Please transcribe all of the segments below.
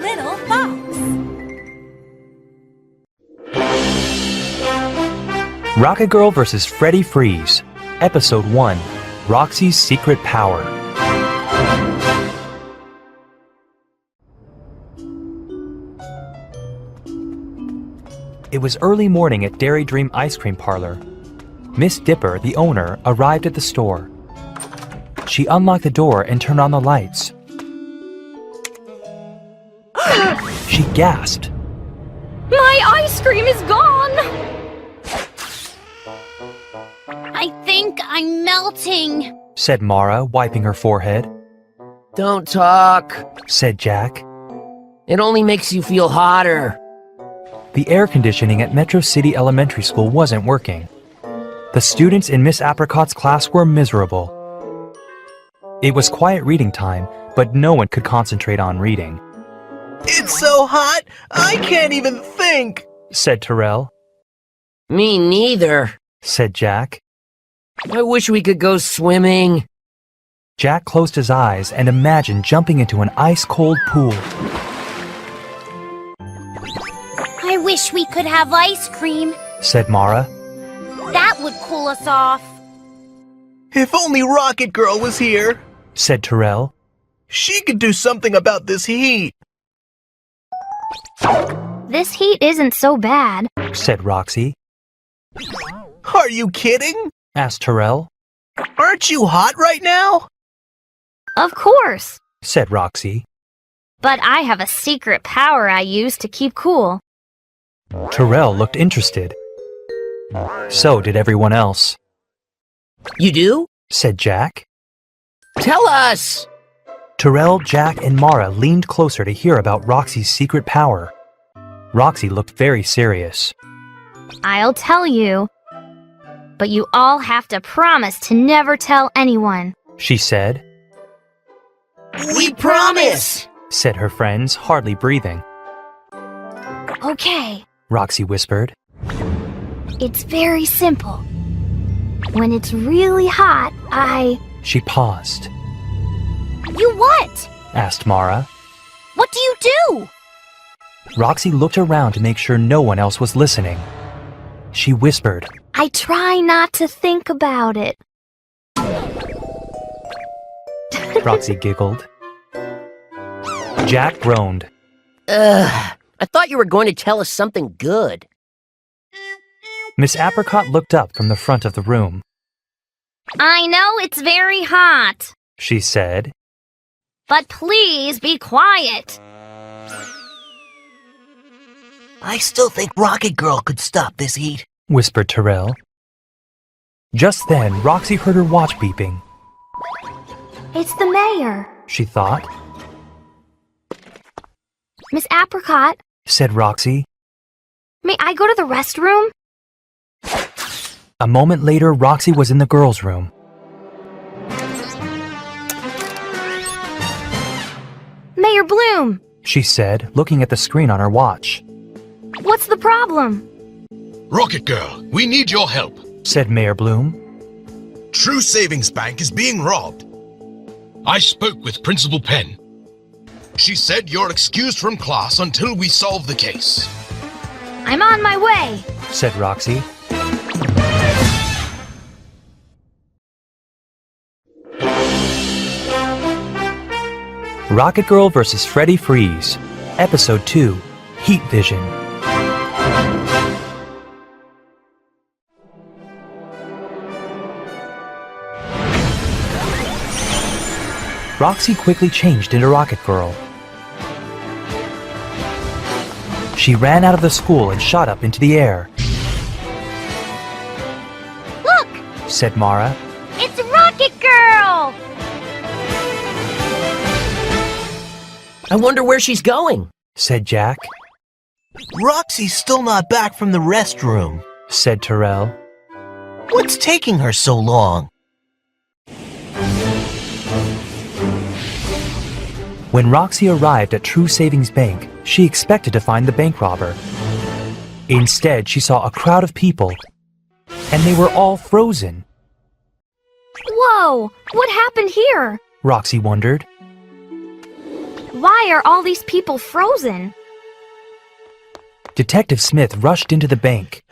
little fox. Rocket Girl vs. Freddy Freeze, Episode 1, Roxy's Secret Power. It was early morning at Dairy Dream Ice Cream Parlor. Miss Dipper, the owner, arrived at the store. She unlocked the door and turned on the lights. She gasped. My ice cream is gone! I think I'm melting, said Mara, wiping her forehead. Don't talk, said Jack. It only makes you feel hotter. The air conditioning at Metro City Elementary School wasn't working. The students in Miss Apricot's class were miserable. It was quiet reading time, but no one could concentrate on reading. It's so hot, I can't even think, said Terrell. Me neither, said Jack. I wish we could go swimming. Jack closed his eyes and imagined jumping into an ice-cold pool. I wish we could have ice cream, said Mara. That would cool us off. If only Rocket Girl was here, said Terrell. She could do something about this heat. This heat isn't so bad, said Roxy. Are you kidding? Asked Terrell. Aren't you hot right now? Of course, said Roxy. but I have a secret power I use to keep cool. Terrell looked interested. So did everyone else. You do? Said Jack. Tell us! Terrell, Jack, and Mara leaned closer to hear about Roxy's secret power. Roxy looked very serious. I'll tell you, but you all have to promise to never tell anyone, She said, We promise! said her friends, hardly breathing. Okay, Roxy whispered. it's very simple. When it's really hot, She paused, You what? asked Mara. What do you do? Roxy looked around to make sure no one else was listening. She whispered, I try not to think about it. Roxy giggled. Jack groaned. I thought you were going to tell us something good. Miss Apricot looked up from the front of the room. I know it's very hot, She said, but please be quiet. I still think Rocket Girl could stop this heat, whispered Terrell. Just then, Roxy heard her watch beeping. It's the mayor. She thought, Miss Apricot, said Roxy. may I go to the restroom? A moment later, Roxy was in the girls' room. Mayor Bloom, She said, looking at the screen on her watch. what's the problem? Rocket Girl, we need your help. Said Mayor Bloom. True Savings Bank is being robbed. I spoke with Principal Penn. She said you're excused from class until we solve the case. I'm on my way. Said Roxy. Rocket Girl vs. Freddy Freeze, Episode 2, Heat Vision. Roxy quickly changed into Rocket Girl. She ran out of the school and shot up into the air. Look, Said Mara. it's Rocket Girl! I wonder where she's going. Said Jack. Roxy's still not back from the restroom. Said Terrell. What's taking her so long? When Roxy arrived at True Savings Bank, she expected to find the bank robber. Instead, she saw a crowd of people, and they were all frozen. Whoa, what happened here? Roxy wondered. Why are all these people frozen? Detective Smith rushed into the bank.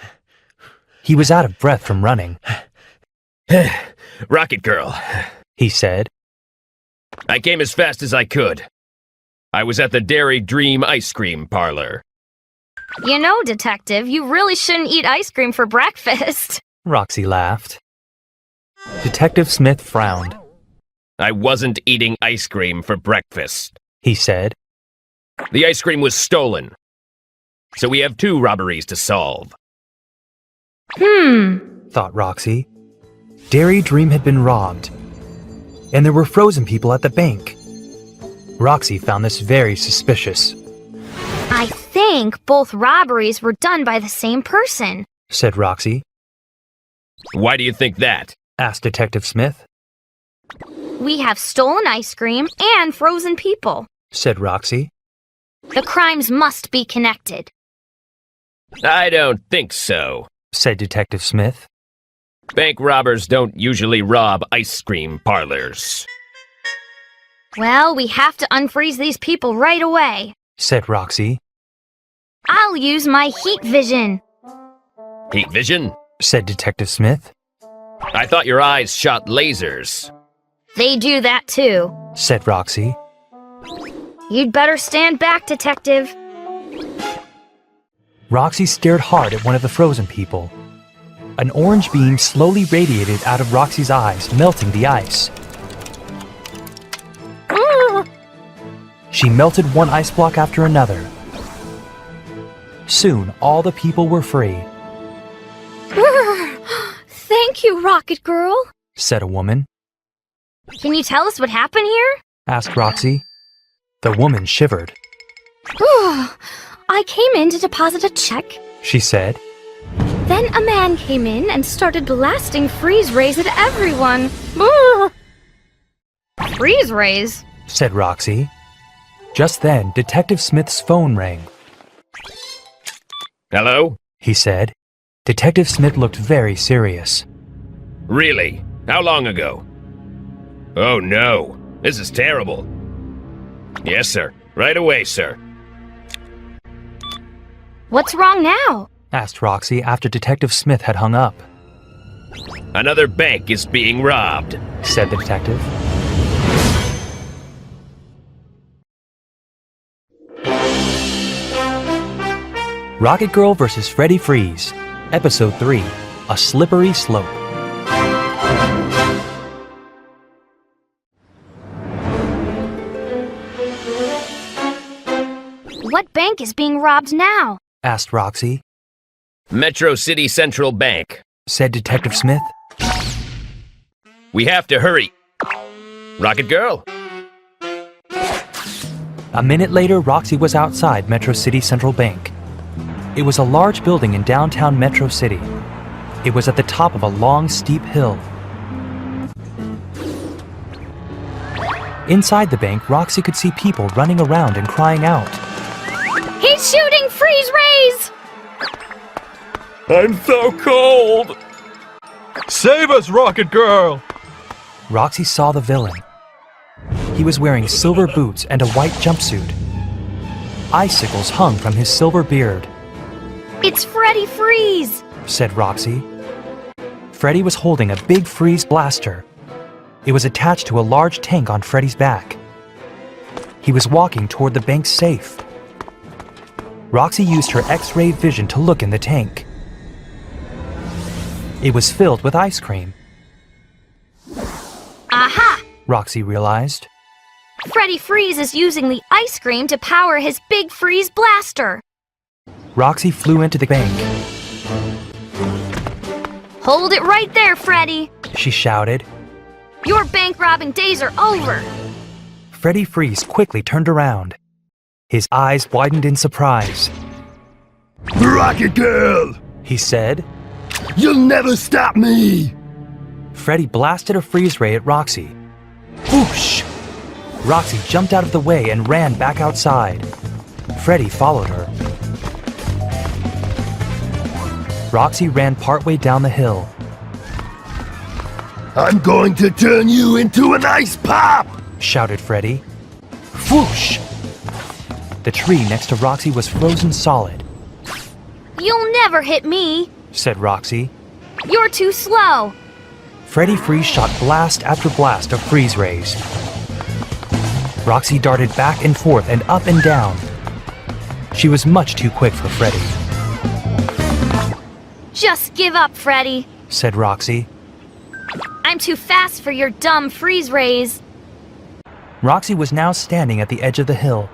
He was out of breath from running. Rocket Girl, He said. I came as fast as I could. I was at the Dairy Dream ice cream parlor. You know, Detective, you really shouldn't eat ice cream for breakfast. Roxy laughed. Detective Smith frowned. I wasn't eating ice cream for breakfast. He said. The ice cream was stolen. So we have 2 robberies to solve. Thought Roxy. Dairy Dream had been robbed, and there were frozen people at the bank. Roxy found this very suspicious, I think both robberies were done by the same person. said Roxy. Why do you think that? Asked Detective Smith, We have stolen ice cream and frozen people. said Roxy. The crimes must be connected. I don't think so. Said Detective Smith. Bank robbers don't usually rob ice cream parlors. Well, we have to unfreeze these people right away. Said Roxy. I'll use my heat vision. Heat vision? Said Detective Smith. I thought your eyes shot lasers. They do that too. Said Roxy. You'd better stand back, Detective. Roxy stared hard at one of the frozen people. An orange beam slowly radiated out of Roxy's eyes, melting the ice. She melted one ice block after another. Soon, all the people were free, Thank you, Rocket Girl. said a woman. Can you tell us what happened here? Asked Roxy. The woman shivered. I came in to deposit a check. She said. Then a man came in and started blasting freeze rays at everyone. Freeze rays? Said Roxy. Just then, Detective Smith's phone rang. Hello? He said. Detective Smith looked very serious. Really? How long ago? Oh no, this is terrible. Yes, sir. Right away, sir. What's wrong now? Asked Roxy after Detective Smith had hung up. Another bank is being robbed. Said the detective. Rocket Girl vs. Freddy Freeze, Episode 3, A Slippery Slope. What bank is being robbed now? Asked Roxy. Metro City Central Bank. Said Detective Smith. We have to hurry. Rocket Girl? A minute later, Roxy was outside Metro City Central Bank. It was a large building in downtown Metro City. It was at the top of a long, steep hill. Inside the bank, Roxy could see people running around and crying out. He's shooting freeze rays! I'm so cold. Save us, Rocket Girl! Roxy saw the villain. He was wearing silver boots and a white jumpsuit. Icicles hung from his silver beard. It's Freddy Freeze! Said Roxy. Freddy was holding a big freeze blaster. It was attached to a large tank on Freddy's back. He was walking toward the bank's safe. Roxy used her X-ray vision to look in the tank. It was filled with ice cream. Aha! Roxy realized. Freddy Freeze is using the ice cream to power his big freeze blaster. Roxy flew into the bank. Hold it right there, Freddy. She shouted. Your bank robbing days are over. Freddy Freeze quickly turned around. His eyes widened in surprise. Rocket Girl! He said. You'll never stop me! Freddy blasted a freeze ray at Roxy. Whoosh! Roxy jumped out of the way and ran back outside. Freddy followed her. Roxy ran partway down the hill. I'm going to turn you into an ice pop! Shouted Freddy. Whoosh! The tree next to Roxy was frozen solid, You'll never hit me. said Roxy. You're too slow. Freddy Freeze shot blast after blast of freeze rays. Roxy darted back and forth and up and down. She was much too quick for Freddy, Just give up, Freddy. said Roxy. I'm too fast for your dumb freeze rays. Roxy was now standing at the edge of the hill.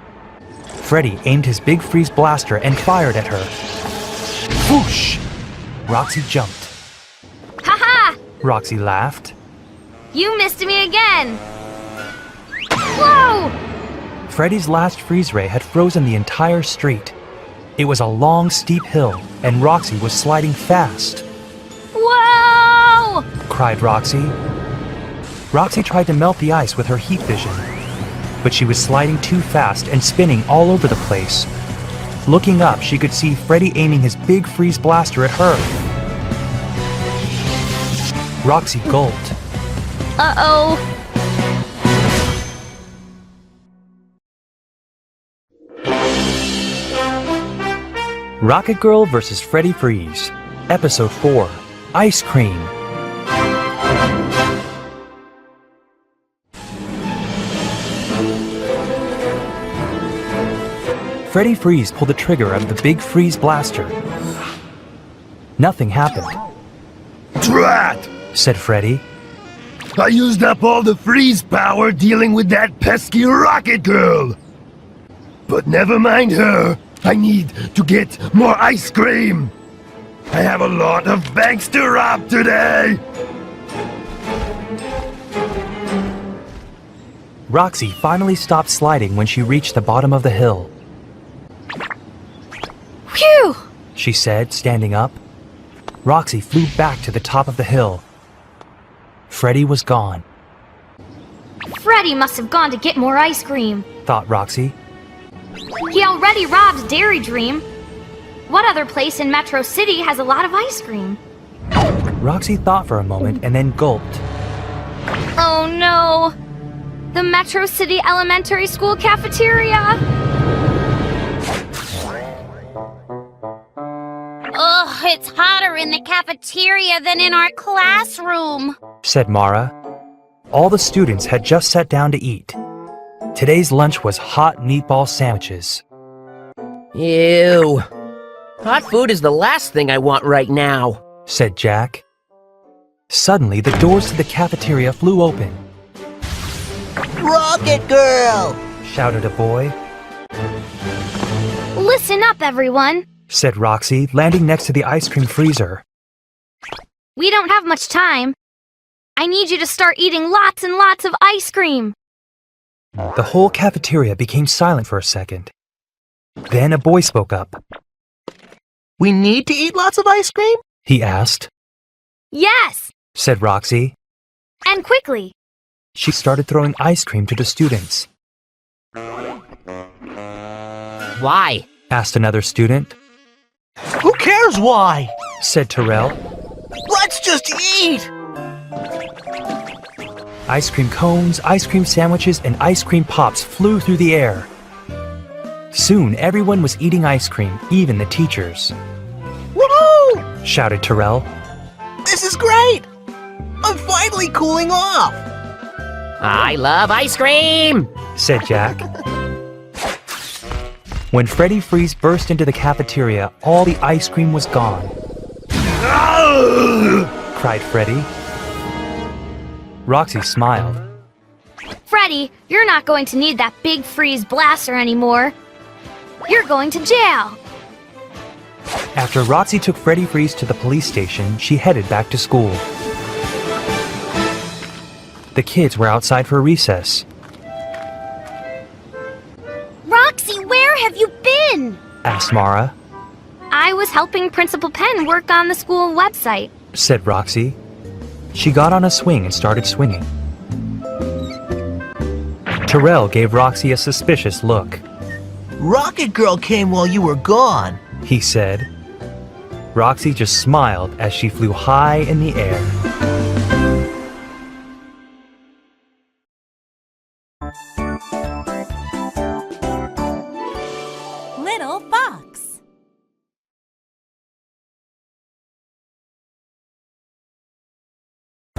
Freddy aimed his big freeze blaster and fired at her. Whoosh! Roxy jumped. Ha-ha! Roxy laughed. You missed me again. Whoa! Freddy's last freeze ray had frozen the entire street. It was a long, steep hill, and Roxy was sliding fast. Whoa! Cried Roxy. Roxy tried to melt the ice with her heat vision, but she was sliding too fast and spinning all over the place. Looking up, she could see Freddy aiming his big freeze blaster at her. Roxy gulped. Uh-oh. Rocket Girl vs. Freddy Freeze, Episode 4, Ice Cream. Freddy Freeze pulled the trigger of the big freeze blaster. Nothing happened, Drat! said Freddy. I used up all the freeze power dealing with that pesky Rocket Girl. But never mind her. I need to get more ice cream. I have a lot of banks to rob today. Roxy finally stopped sliding when she reached the bottom of the hill. Phew! She said, standing up. Roxy flew back to the top of the hill. Freddy was gone, Freddy must have gone to get more ice cream. thought Roxy. He already robbed Dairy Dream. What other place in Metro City has a lot of ice cream? Roxy thought for a moment and then gulped. Oh no! The Metro City Elementary School cafeteria! Ugh, it's hotter in the cafeteria than in our classroom. Said Mara. All the students had just sat down to eat. Today's lunch was hot meatball sandwiches. Ew. Hot food is the last thing I want right now. Said Jack. Suddenly, the doors to the cafeteria flew open, Rocket Girl! shouted a boy, Listen up, everyone! said Roxy, landing next to the ice cream freezer. We don't have much time. I need you to start eating lots and lots of ice cream. The whole cafeteria became silent for a second. Then a boy spoke up. We need to eat lots of ice cream? He asked, Yes! said Roxy. And quickly. She started throwing ice cream to the students. Why? Asked another student, Who cares why? said Terrell. Let's just eat! Ice cream cones, ice cream sandwiches, and ice cream pops flew through the air. Soon, everyone was eating ice cream, even the teachers. Woohoo! Shouted Terrell. This is great! I'm finally cooling off! I love ice cream! Said Jack. When Freddy Freeze burst into the cafeteria, all the ice cream was gone, cried Freddy. Roxy smiled. Freddy, you're not going to need that big freeze blaster anymore. You're going to jail. After Roxy took Freddy Freeze to the police station, she headed back to school. The kids were outside for recess, Roxy, where have you been? asked Mara, I was helping Principal Penn work on the school website. said Roxy. She got on a swing and started swinging. Terrell gave Roxy a suspicious look. Rocket Girl came while you were gone. He said. Roxy just smiled as she flew high in the air. little fox.